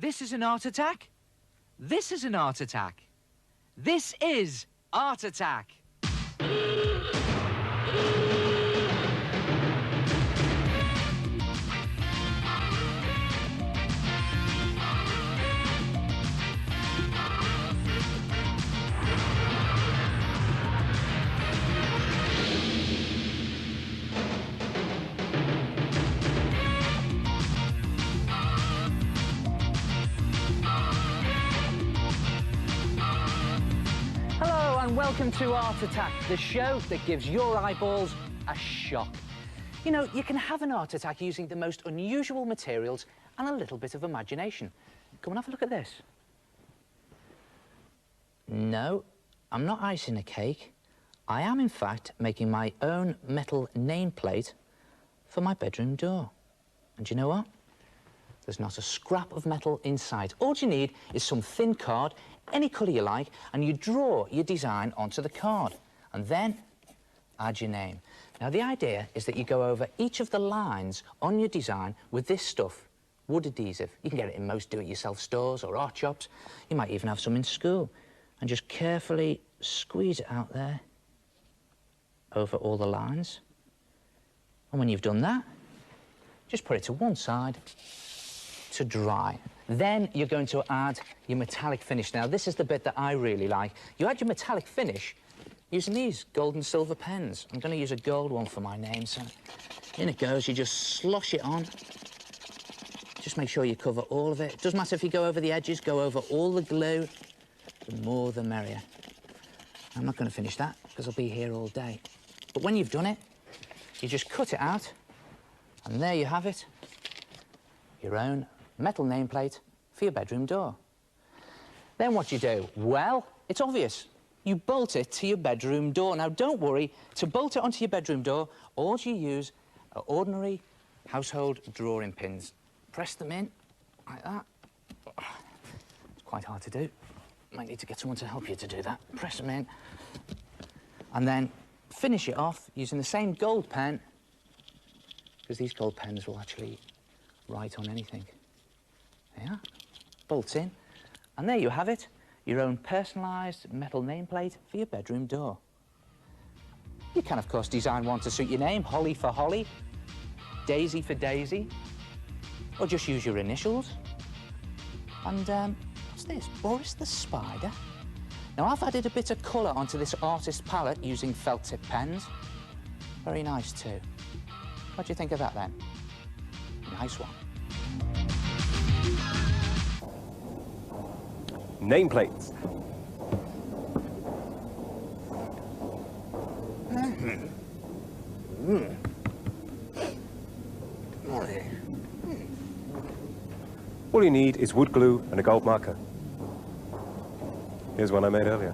This is an art attack. This is an art attack. This is Art Attack. And welcome to Art Attack, the show that gives your eyeballs a shock. You know, you can have an art attack using the most unusual materials and a little bit of imagination. Come and have a look at this. No, I'm not icing a cake. I am, in fact, making my own metal nameplate for my bedroom door. And do you know what? There's not a scrap of metal inside. All you need is some thin card, any colour you like, and you draw your design onto the card. And then add your name. Now, the idea is that you go over each of the lines on your design with this stuff, wood adhesive. You can get it in most do-it-yourself stores or art shops. You might even have some in school. And just carefully squeeze it out there over all the lines. And when you've done that, just put it to one side to dry. Then you're going to add your metallic finish. Now, this is the bit that I really like. You add your metallic finish using these gold and silver pens. I'm going to use a gold one for my name, so in it goes. You just slosh it on. Just make sure you cover all of it. Doesn't matter if you go over the edges, go over all the glue. The more, the merrier. I'm not going to finish that, because I'll be here all day. But when you've done it, you just cut it out, and there you have it, your own metal nameplate for your bedroom door. Then what you do? Well, it's obvious. You bolt it to your bedroom door. Now, don't worry. To bolt it onto your bedroom door, all you use are ordinary household drawing pins. Press them in like that. It's quite hard to do. Might need to get someone to help you to do that. Press them in. And then finish it off using the same gold pen, because these gold pens will actually write on anything. Yeah, bolts in, and there you have it, your own personalised metal nameplate for your bedroom door. You can, of course, design one to suit your name, Holly for Holly, Daisy for Daisy, or just use your initials. And, what's this? Boris the Spider? Now, I've added a bit of colour onto this artist palette using felt tip pens. Very nice, too. What do you think of that, then? Nice one. Nameplates. All you need is wood glue and a gold marker. Here's one I made earlier.